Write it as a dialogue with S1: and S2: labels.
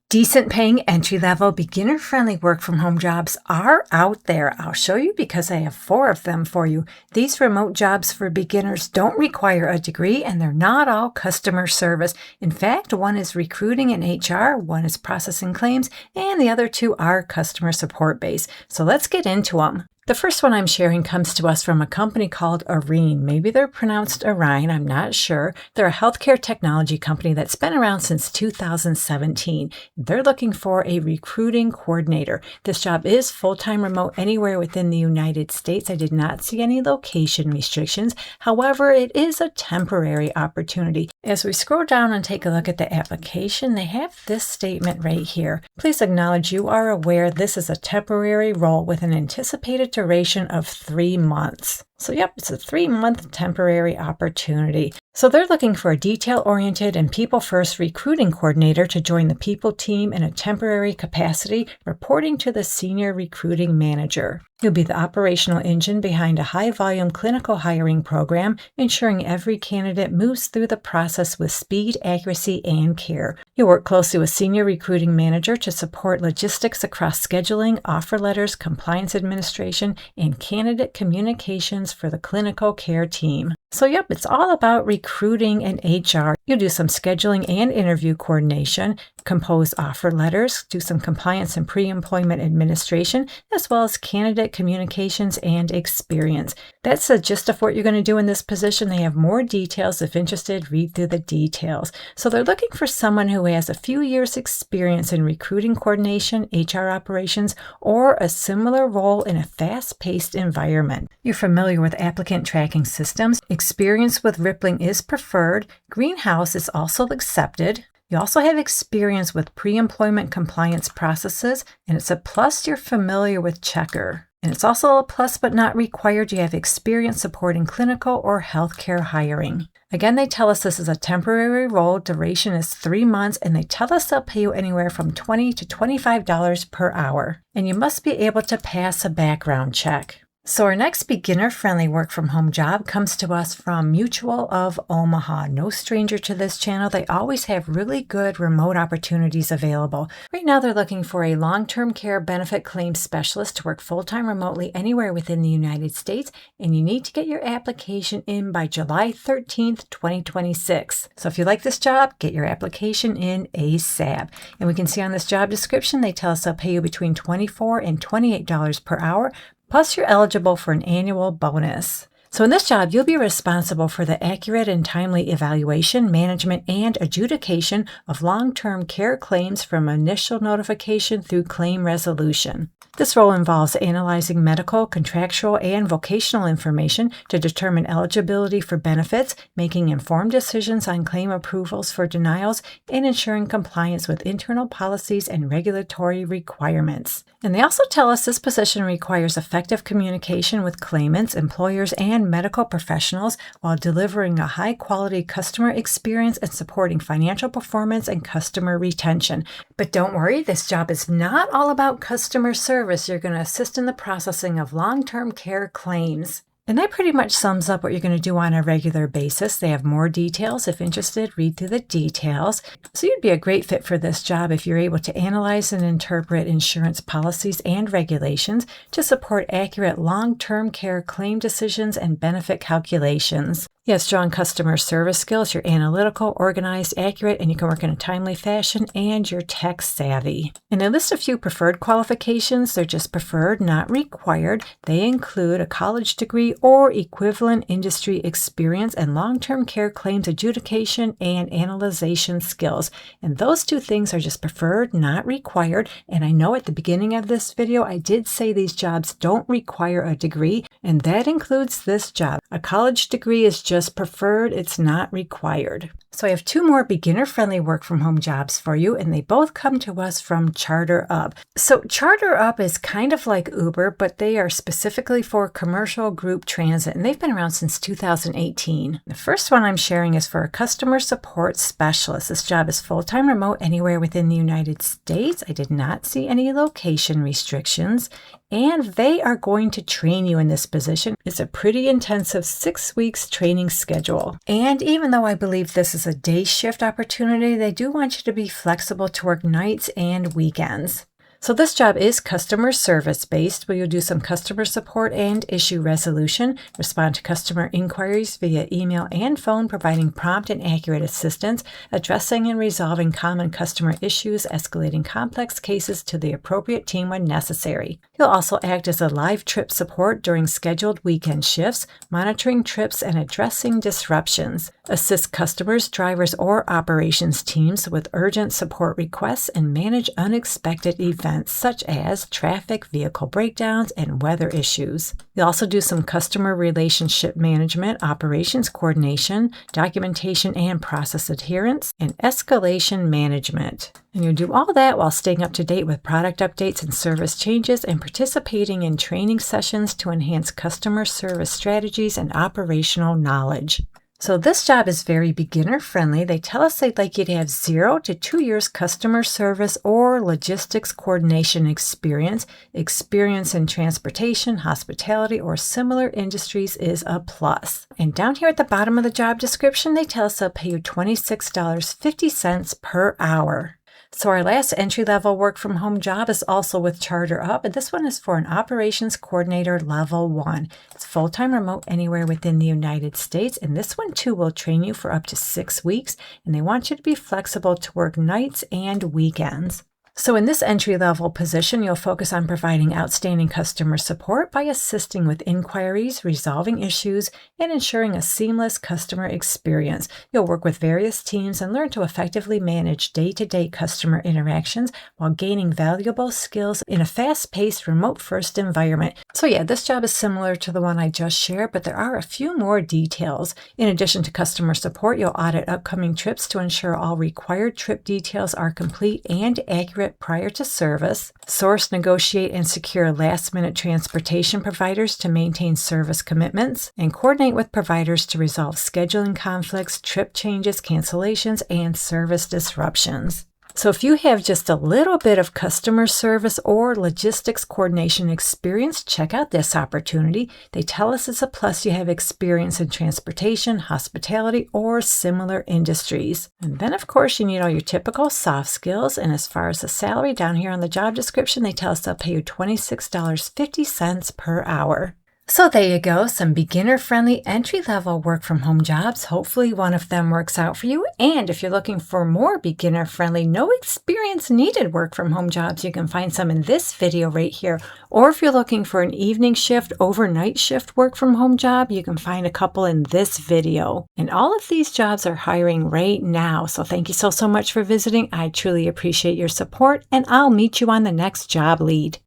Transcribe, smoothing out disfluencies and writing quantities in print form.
S1: Decent paying, entry-level, beginner-friendly work-from-home jobs are out there. I'll show you because I have 4 of them for you. These remote jobs for beginners don't require a degree, and they're not all customer service. In fact, one is recruiting and HR, one is processing claims, and the other 2 are customer support based. So let's get into them. The first one I'm sharing comes to us from a company called Arene. Maybe they're pronounced Arine, I'm not sure. They're a healthcare technology company that's been around since 2017. They're looking for a recruiting coordinator. This job is full-time remote anywhere within the United States. I did not see any location restrictions. However, it is a temporary opportunity. As we scroll down and take a look at the application, they have this statement right here. Please acknowledge you are aware this is a temporary role with an anticipated duration of 3 months. So yep, it's a 3-month temporary opportunity. So they're looking for a detail-oriented and people-first recruiting coordinator to join the people team in a temporary capacity, reporting to the senior recruiting manager. You'll be the operational engine behind a high-volume clinical hiring program, ensuring every candidate moves through the process with speed, accuracy, and care. You'll work closely with senior recruiting manager to support logistics across scheduling, offer letters, compliance administration, and candidate communications for the clinical care team. So yep, it's all about recruiting and HR. You'll do some scheduling and interview coordination, compose offer letters, do some compliance and pre-employment administration, as well as candidate communications and experience. That's the gist of what you're going to do in this position. They have more details. If interested, read through the details. So they're looking for someone who has a few years experience in recruiting coordination, HR operations, or a similar role in a fast-paced environment. You're familiar with applicant tracking systems. Experience with Rippling is preferred. Greenhouse is also accepted. You also have experience with pre-employment compliance processes, and it's a plus you're familiar with Checker. And it's also a plus but not required you have experience supporting clinical or healthcare hiring. Again, they tell us this is a temporary role, duration is 3 months, and they tell us they'll pay you anywhere from $20 to $25 per hour. And you must be able to pass a background check. So our next beginner-friendly work-from-home job comes to us from Mutual of Omaha. No stranger to this channel. They always have really good remote opportunities available. Right now they're looking for a long-term care benefit claims specialist to work full-time remotely anywhere within the United States, and you need to get your application in by July 13th, 2026. So if you like this job, get your application in ASAP. And we can see on this job description, they tell us they'll pay you between $24 and $28 per hour, plus you're eligible for an annual bonus. So in this job, you'll be responsible for the accurate and timely evaluation, management, and adjudication of long-term care claims from initial notification through claim resolution. This role involves analyzing medical, contractual, and vocational information to determine eligibility for benefits, making informed decisions on claim approvals for denials, and ensuring compliance with internal policies and regulatory requirements. And they also tell us this position requires effective communication with claimants, employers, and medical professionals while delivering a high-quality customer experience and supporting financial performance and customer retention. But don't worry, this job is not all about customer service. You're going to assist in the processing of long-term care claims. And that pretty much sums up what you're going to do on a regular basis. They have more details. If interested, read through the details. So you'd be a great fit for this job if you're able to analyze and interpret insurance policies and regulations to support accurate long-term care claim decisions and benefit calculations. You have strong customer service skills, you're analytical, organized, accurate, and you can work in a timely fashion, and you're tech savvy. And they list a few preferred qualifications. They're just preferred, not required. They include a college degree or equivalent industry experience and long-term care claims adjudication and analyzation skills. And those 2 things are just preferred, not required. And I know at the beginning of this video, I did say these jobs don't require a degree, and that includes this job. A college degree is just preferred, it's not required. So I have 2 more beginner-friendly work-from-home jobs for you, and they both come to us from CharterUp. So CharterUp is kind of like Uber, but they are specifically for commercial group transit, and they've been around since 2018. The first one I'm sharing is for a customer support specialist. This job is full-time remote anywhere within the United States. I did not see any location restrictions, and they are going to train you in this position. It's a pretty intensive 6 weeks training schedule. And even though I believe this is a day shift opportunity, they do want you to be flexible to work nights and weekends. So this job is customer service based, where you'll do some customer support and issue resolution, respond to customer inquiries via email and phone, providing prompt and accurate assistance, addressing and resolving common customer issues, escalating complex cases to the appropriate team when necessary. You'll also act as a live trip support during scheduled weekend shifts, monitoring trips and addressing disruptions. Assist customers, drivers, or operations teams with urgent support requests and manage unexpected events such as traffic, vehicle breakdowns, and weather issues. You'll also do some customer relationship management, operations coordination, documentation and process adherence, and escalation management. And you'll do all that while staying up to date with product updates and service changes and participating in training sessions to enhance customer service strategies and operational knowledge. So this job is very beginner friendly. They tell us they'd like you to have 0 to 2 years customer service or logistics coordination experience. Experience in transportation, hospitality, or similar industries is a plus. And down here at the bottom of the job description, they tell us they'll pay you $26.50 per hour. So our last entry-level work-from-home job is also with Charter Up, and this one is for an operations coordinator level 1. It's full-time remote anywhere within the United States, and this one too will train you for up to 6 weeks, and they want you to be flexible to work nights and weekends. So in this entry-level position, you'll focus on providing outstanding customer support by assisting with inquiries, resolving issues, and ensuring a seamless customer experience. You'll work with various teams and learn to effectively manage day-to-day customer interactions while gaining valuable skills in a fast-paced, remote-first environment. So yeah, this job is similar to the one I just shared, but there are a few more details. In addition to customer support, you'll audit upcoming trips to ensure all required trip details are complete and accurate prior to service, source, negotiate, and secure last-minute transportation providers to maintain service commitments, and coordinate with providers to resolve scheduling conflicts, trip changes, cancellations, and service disruptions. So if you have just a little bit of customer service or logistics coordination experience, check out this opportunity. They tell us it's a plus you have experience in transportation, hospitality, or similar industries. And then, of course, you need all your typical soft skills. And as far as the salary, down here on the job description, they tell us they'll pay you $26.50 per hour. So there you go, some beginner-friendly entry-level work-from-home jobs. Hopefully one of them works out for you. And if you're looking for more beginner-friendly, no experience needed work-from-home jobs, you can find some in this video right here. Or if you're looking for an evening shift, overnight shift work-from-home job, you can find a couple in this video. And all of these jobs are hiring right now. So thank you so much for visiting. I truly appreciate your support, and I'll meet you on the next job lead.